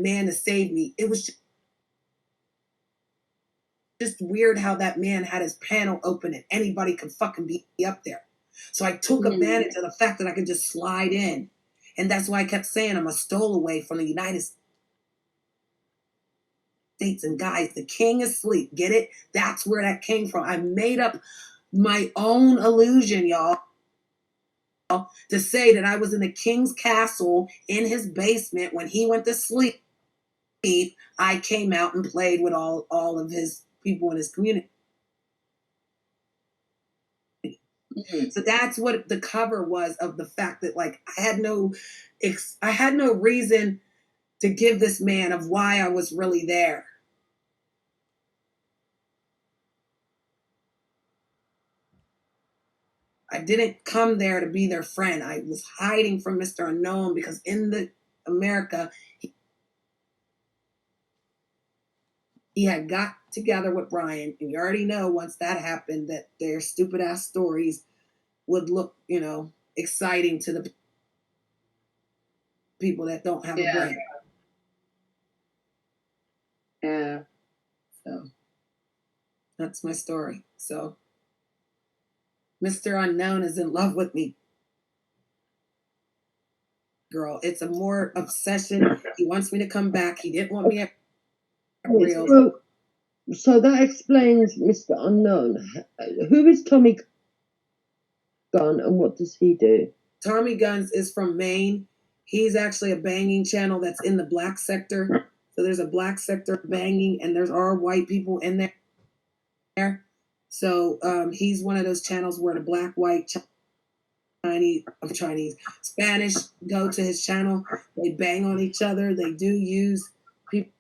man to save me. It was just weird how that man had his panel open and anybody could fucking be up there. So I took advantage of the fact that I could just slide in. And that's why I kept saying I'm a stowaway from the United States. And guys, the king is asleep. Get it? That's where that came from. I made up my own illusion, y'all, to say that I was in the king's castle in his basement when he went to sleep. I came out and played with all of his people in his community. So that's what the cover was, of the fact that like I had no reason to give this man of why I was really there. I didn't come there to be their friend. I was hiding from Mr. Unknown because in the America, he had got together with Brian, and you already know once that happened that their stupid ass stories would look, exciting to the people that don't have a brain. Yeah. So that's my story. So Mr. Unknown is in love with me, girl. It's a more obsession. He wants me to come back. He didn't want me at real. So that explains Mr. Unknown. Who is Tommy Gunn and what does he do? Tommy Guns is from Maine. He's actually a banging channel that's in the black sector. So there's a black sector banging, and there's our white people in there. So he's one of those channels where the black, white, Chinese, Spanish go to his channel. They bang on each other. They do use people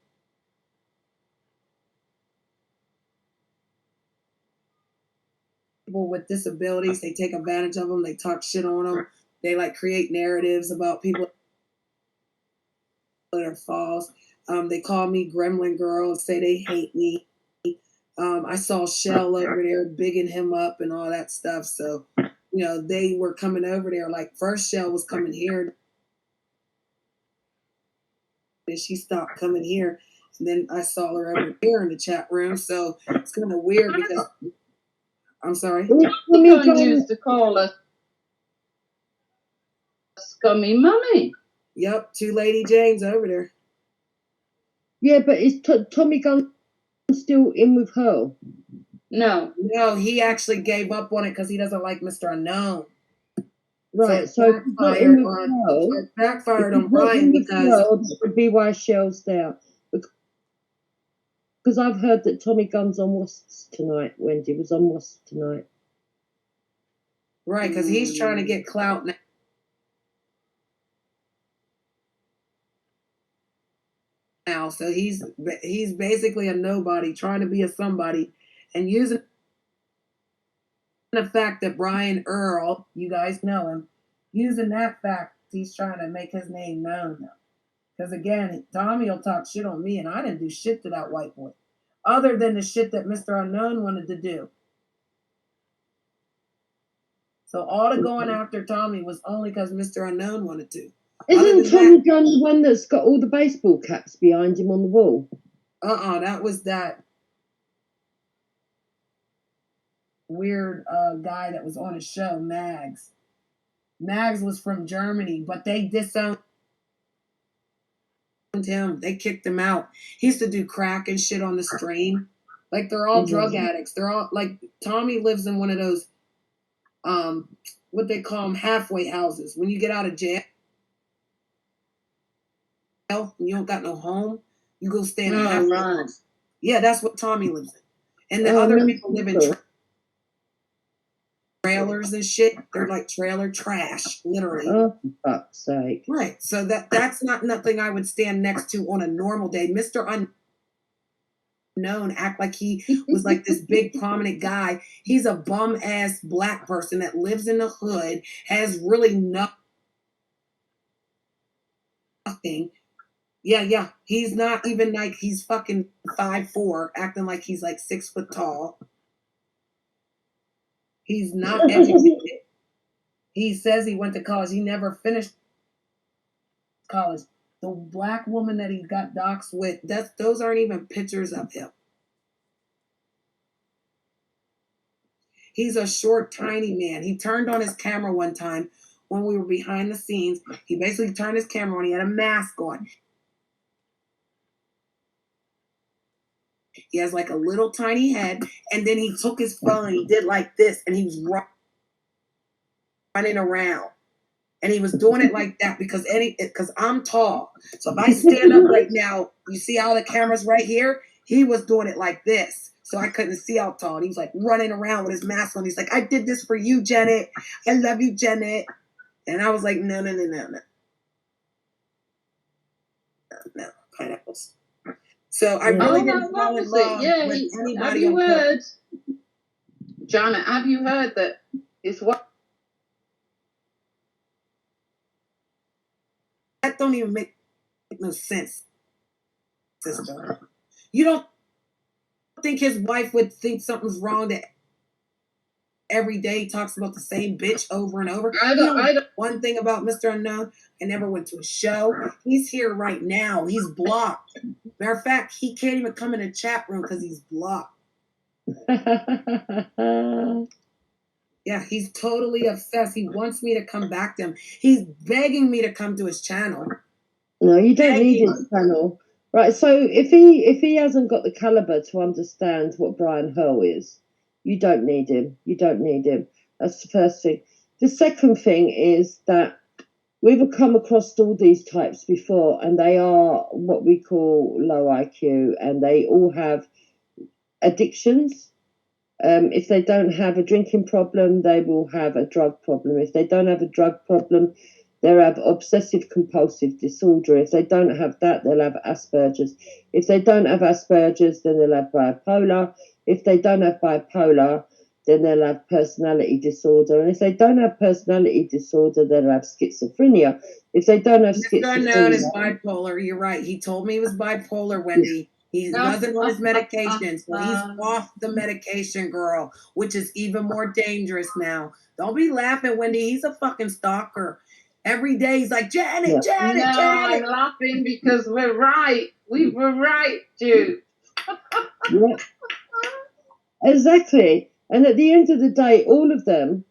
with disabilities. They take advantage of them. They talk shit on them. They like create narratives about people that are false. They call me Gremlin Girl and say they hate me. I saw Shell over there bigging him up and all that stuff. So, they were coming over there. Like first Shell was coming here. And she stopped coming here. And then I saw her over here in the chat room. So it's kind of weird because, I'm sorry. You used to call us scummy money. Yep, 2 Lady James over there. Yeah, but is Tommy Gunn still in with her? No, he actually gave up on it because he doesn't like Mr. Unknown. Right, so it backfired on Brian because that would be why Shell's there. Because I've heard that Tommy Gunn's on Wasps tonight. Wendy was on Wasps tonight. Right, because he's trying to get clout now. So he's basically a nobody trying to be a somebody and using the fact that Brian Earl, you guys know him, using that fact, he's trying to make his name known. Because again, Tommy will talk shit on me, and I didn't do shit to that white boy, other than the shit that Mr. Unknown wanted to do. So all the going after Tommy was only because Mr. Unknown wanted to. Isn't Tommy Gunn the one that's got all the baseball caps behind him on the wall? That was that weird guy that was on his show, Mags. Mags was from Germany, but they disowned him. They kicked him out. He used to do crack and shit on the stream. Like they're all drug addicts. They're all like Tommy lives in one of those what they call them halfway houses. When you get out of jail and you don't got no home, you go stay in a halfway house. Yeah, that's what Tommy lives in. And the other people live in trailers and shit. They're like trailer trash, literally. Oh, for fuck's sake. Right. So that's not nothing I would stand next to on a normal day. Mr. Unknown act like he was like this big prominent guy. He's a bum ass black person that lives in the hood, has really nothing. Yeah. He's not even like he's fucking 5'4", acting like he's like 6 foot tall. He's not educated. He says he went to college. He never finished college. the black woman that he got doxxed with, those aren't even pictures of him. He's a short, tiny man. He turned on his camera one time when we were behind the scenes. He basically turned his camera on. He had a mask on. He has like a little tiny head, and then he took his phone and he did like this, and he was running around. And he was doing it like that because I'm tall. So if I stand up right now, you see how the camera's right here? He was doing it like this. So I couldn't see how tall. And he was like running around with his mask on. He's like, I did this for you, Janet. I love you, Janet. And I was like, no. No, pineapples. So I really didn't fall in love with anybody. Have you heard, Janet, have you heard that it's what? That don't even make no sense, sister. You don't think his wife would think something's wrong that every day he talks about the same bitch over and over? I don't. One thing about Mr. Unknown, I never went to a show. He's here right now. He's blocked. Matter of fact, he can't even come in a chat room because he's blocked. Yeah, he's totally obsessed. He wants me to come back to him. He's begging me to come to his channel. No, you don't need his channel. Right, so if he hasn't got the caliber to understand what Brian Hurl is, you don't need him. You don't need him. That's the first thing. The second thing is that we've come across all these types before, and they are what we call low IQ, and they all have addictions. If they don't have a drinking problem, they will have a drug problem. If they don't have a drug problem, they'll have obsessive compulsive disorder. If they don't have that, they'll have Asperger's. If they don't have Asperger's, then they'll have bipolar. If they don't have bipolar, then they'll have personality disorder. And if they don't have personality disorder, they'll have schizophrenia. If they don't have schizophrenia... Mr. Unknown is bipolar. You're right. He told me he was bipolar, Wendy. He wasn't on his medication, so he's off the medication, girl, which is even more dangerous now. Don't be laughing, Wendy. He's a fucking stalker. Every day he's like, Janet, Janet, no, Janet. I'm laughing because we're right. We were right, dude. Yeah. Exactly. And at the end of the day, all of them,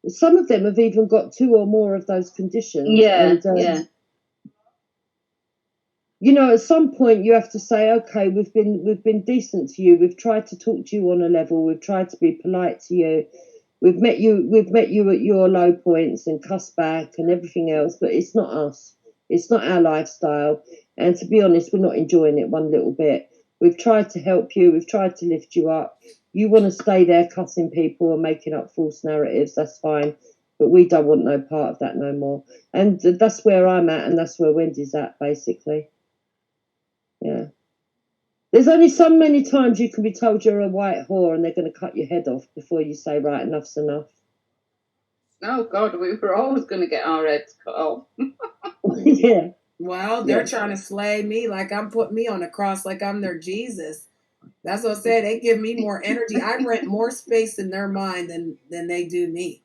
some of them have even got 2 or more of those conditions. Yeah, and, you know, at some point you have to say, okay, we've been decent to you. We've tried to talk to you on a level. We've tried to be polite to you. We've met you at your low points and cuss back and everything else, but it's not us. It's not our lifestyle. And to be honest, we're not enjoying it one little bit. We've tried to help you. We've tried to lift you up. You want to stay there cussing people and making up false narratives, that's fine. But we don't want no part of that no more. And that's where I'm at, and that's where Wendy's at, basically. Yeah. There's only so many times you can be told you're a white whore and they're going to cut your head off before you say, right, enough's enough. Oh, God, we were always going to get our heads cut off. Yeah. Well, they're trying to slay me like I'm putting me on the cross like I'm their Jesus. That's what I said. They give me more energy. I rent more space in their mind than they do me.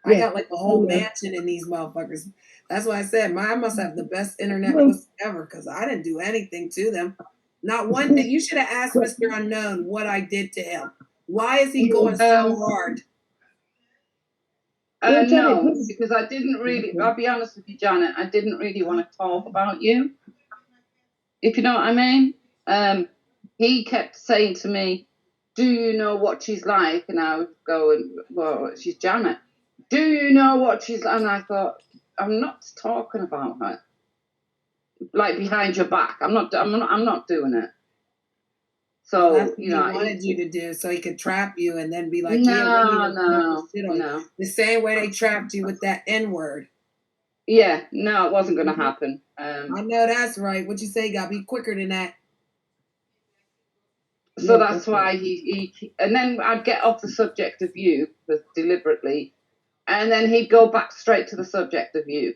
I got like a whole mansion in these motherfuckers. That's why I said I must have the best internet ever because I didn't do anything to them. Not one thing. You should have asked Mr. Unknown what I did to him. Why is he going so hard? No, because I didn't really, I'll be honest with you, Janet, I didn't really want to talk about you. If you know what I mean. He kept saying to me, do you know what she's like? And I would go, well, she's Janet. Do you know what she's like? And I thought, I'm not talking about her. Like behind your back. I'm not doing it. So, that's what he wanted you to do, so he could trap you and then be like, no. The same way they trapped you with that N-word. Yeah, no, it wasn't going to happen. I know that's right. What you say, got to be quicker than that. So that's why he and then I'd get off the subject of you deliberately, and then he'd go back straight to the subject of you.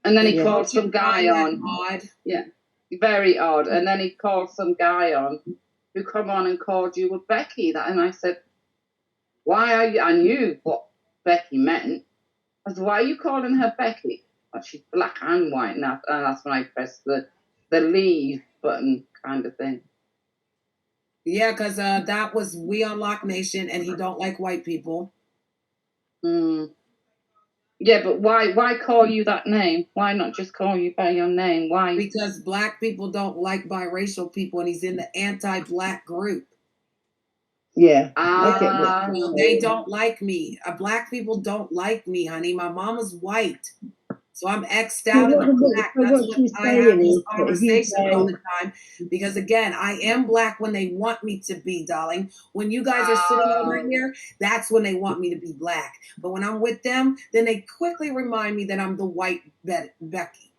And then he called some guy on. Odd? Yeah, very odd. And then he called some guy on who come on and called you with Becky. And I said, why are you? I knew what Becky meant. I said, why are you calling her Becky? Like she's black and white, and that's when I press the leave button kind of thing. Yeah, because that was We Unlock Nation, and he don't like white people. Yeah, but why call you that name? Why not just call you by your name? Why? Because black people don't like biracial people, and he's in the anti-black group. Yeah. So they don't like me. Black people don't like me, honey. My mama's white. So I'm X'd out of the black. That's what I have these conversations all the time. Because again, I am black when they want me to be, darling. When you guys are sitting over here, that's when they want me to be black. But when I'm with them, then they quickly remind me that I'm the white Becky.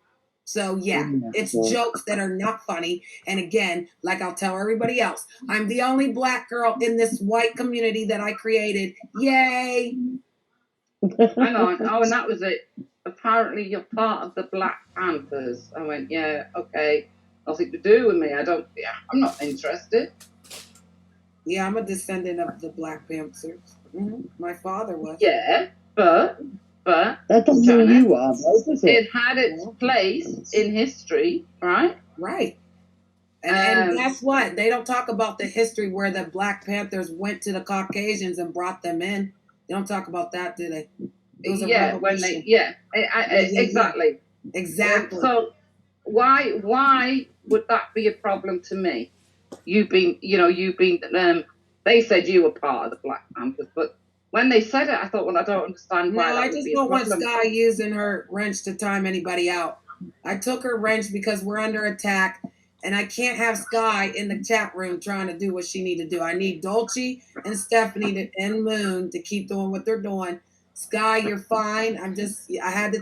So yeah, it's jokes that are not funny. And again, like I'll tell everybody else, I'm the only black girl in this white community that I created. Yay! Hang on. Oh, and that was it. Apparently you're part of the Black Panthers. I went, yeah, okay. Nothing to do with me. I'm not interested. Yeah, I'm a descendant of the Black Panthers. My father was. Yeah, but that doesn't Janet, mean you are, though, does it? It had its place in history, right? Right. And guess what? They don't talk about the history where the Black Panthers went to the Caucasians and brought them in. They don't talk about that, do they? It was a revolution. Exactly. Exactly. So why would that be a problem to me? They said you were part of the Black Panthers, but when they said it, I thought, well, I don't understand why. No, I just don't want Sky using her wrench to time anybody out. I took her wrench because we're under attack, and I can't have Sky in the chat room trying to do what she need to do. I need Dolce and Stephanie and Moon to keep doing what they're doing. Sky, you're fine. I had to